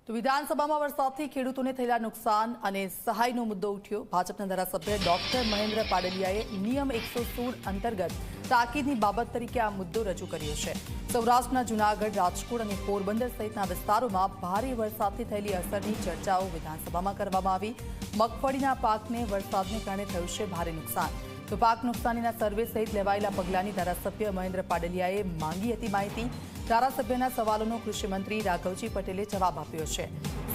તો વિધાનસભામાં વરસાદથી ખેડૂતોને થયેલા નુકસાન અને સહાયનો મુદ્દો ઉઠ્યો। ભાજપના ધારાસભ્ય ડોક્ટર મહેન્દ્ર પાડલિયાએ નિયમ 116 અંતર્ગત તાકીદની બાબત તરીકે આ મુદ્દો રજૂ કર્યો છે। સૌરાષ્ટ્રના જૂનાગઢ, રાજકોટ અને પોરબંદર સહિતના વિસ્તારોમાં ભારે વરસાદથી થયેલી અસરની ચર્ચાઓ વિધાનસભામાં કરવામાં આવી। મગફળીના પાકને વરસાદને કારણે થયું છે ભારે નુકસાન। તો પાક નુકસાનીના સર્વે સહિત લેવાયેલા પગલાંની ધારાસભ્ય મહેન્દ્ર પાડલિયાએ માંગી હતી માહિતી। ધારાસભ્યના સવાલોનો કૃષિમંત્રી રાઘવજી પટેલે જવાબ આપ્યો છે।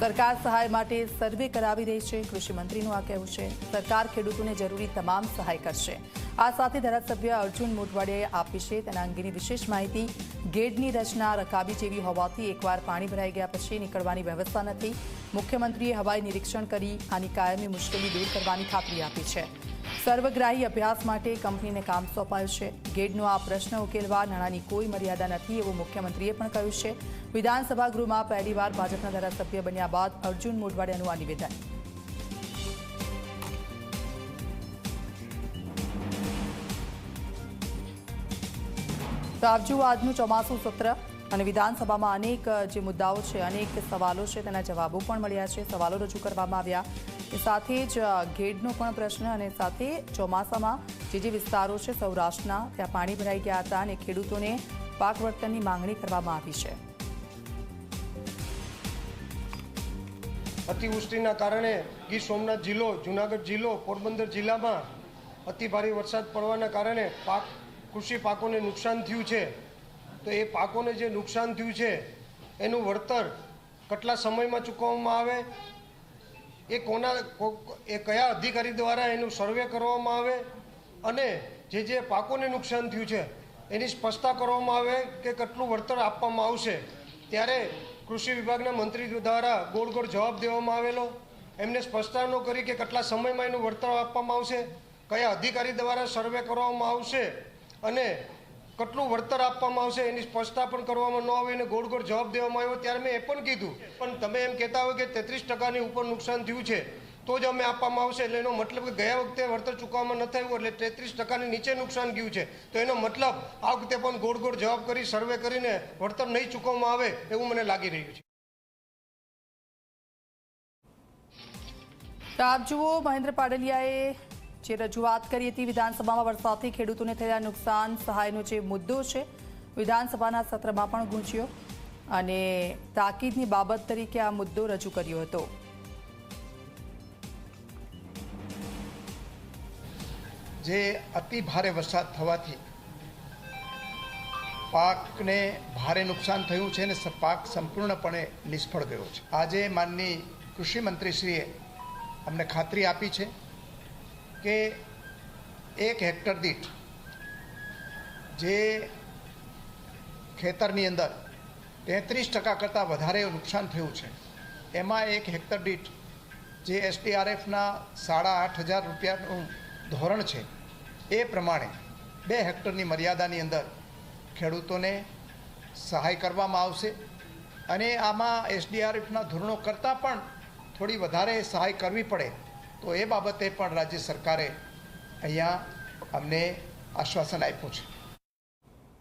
સરકાર સહાય માટે સર્વે કરાવી રહી છે, કૃષિમંત્રીનું આ કહેવું છે। સરકાર ખેડૂતોને જરૂરી તમામ સહાય કરશે। આ સાથે ધારાસભ્ય અર્જુન મોઢવાડિયાએ આપી છે તેના અંગેની વિશેષ માહિતી। ગેટની રચના રકાબી જેવી હોવાથી એકવાર પાણી ભરાઈ ગયા પછી નીકળવાની વ્યવસ્થા નથી। મુખ્યમંત્રીએ હવાઈ નિરીક્ષણ કરી આની કાયમી મુશ્કેલી દૂર કરવાની ખાતરી આપી છે। સર્વગ્રાહી અભ્યાસ માટે કંપનીને કામ સોંપાયું છે। ગેટનો આ પ્રશ્ન ઉકેલવા નાણાંની કોઈ મર્યાદા નથી એવું મુખ્યમંત્રીએ પણ કહ્યું છે। વિધાનસભા ગૃહમાં પહેલીવાર ભાજપના ધારાસભ્ય બન્યા બાદ અર્જુન મોઢવાડિયાનું આ નિવેદન। તો આપ જુઓ આજનું ચોમાસું સત્ર અને વિધાનસભામાં અનેક જે મુદ્દાઓ છે, અનેક સવાલો છે, તેના જવાબો પણ મળ્યા છે, સવાલો રજૂ કરવામાં આવ્યા। સાથે જ ગેટનો પણ પ્રશ્ન અને સાથે ચોમાસામાં જે વિસ્તારો છે સૌરાષ્ટ્રના ત્યાં પાણી ભરાઈ ગયા હતા અને ખેડૂતોને પાક વળતરની માંગણી કરવામાં આવી છે। અતિવૃષ્ટિના કારણે ગીર સોમનાથ જિલ્લો, જૂનાગઢ જિલ્લો, પોરબંદર જિલ્લામાં અતિ ભારે વરસાદ પડવાના કારણે કૃષિ પાકોને નુકસાન થયું છે। તો એ પાકોને જે નુકસાન થયું છે એનું વળતર કેટલા સમયમાં ચૂકવવામાં આવે, એ કયા અધિકારી દ્વારા એનું સર્વે કરવામાં આવે અને જે પાકોને નુકસાન થયું છે એની સ્પષ્ટતા કરવામાં આવે કે કેટલું વળતર આપવામાં આવશે। ત્યારે કૃષિ વિભાગના મંત્રી દ્વારા ગોળ જવાબ દેવામાં આવેલો। એમને સ્પષ્ટતા ન કરી કે કેટલા સમયમાં એનું વળતર આપવામાં આવશે, કયા અધિકારી દ્વારા સર્વે કરવામાં આવશે અને કેટલું વળતર આપવામાં આવશે એની સ્પષ્ટતા પણ કરવામાં ન આવે અને ગોળ જવાબ દેવામાં આવ્યો। ત્યારે મેં એ પણ કીધું, પણ તમે એમ કહેતા હોય કે 33% ઉપર નુકસાન થયું છે તો જ અમે આપવામાં આવશે, એટલે એનો મતલબ કે ગયા વખતે વળતર ચૂકવવામાં ન થયું એટલે 33% નીચે નુકસાન ગયું છે, તો એનો મતલબ આ વખતે પણ ગોળ જવાબ કરી સર્વે કરીને વળતર નહીં ચૂકવવામાં આવે એવું મને લાગી રહ્યું છે। તો આપ જુઓ મહેન્દ્ર પાડલિયાએ જે રજૂઆત કરી હતી વિધાનસભામાં વરસાદથી ખેડૂતોને થયેલા નુકસાન સહાયનો જે મુદ્દો છે વિધાનસભાના સત્રમાં પણ ગૂંચ્યો અને તાકીદની બાબત તરીકે આ મુદ્દો રજૂ કર્યો હતો। જે અતિ ભારે વરસાદ થવાથી પાકને ભારે નુકસાન થયું છે અને પાક સંપૂર્ણપણે નિષ્ફળ ગયો છે। આજે માનનીય કૃષિ મંત્રીશ્રીએ અમને ખાતરી આપી છે કે 1 હેક્ટર દીઠ જે ખેતરની અંદર 33% કરતાં વધારે નુકસાન થયું છે એમાં 1 હેક્ટર દીઠ જે SDRFના 8,500 રૂપિયાનું ધોરણ છે એ પ્રમાણે 2 હેક્ટરની મર્યાદાની અંદર ખેડૂતોને સહાય કરવામાં આવશે અને આમાં SDRFના ધોરણો કરતાં પણ થોડી વધારે સહાય કરવી પડે તો એ બાબતે પણ રાજ્ય સરકારે અહીંયા અમને આશ્વાસન આપ્યું છે।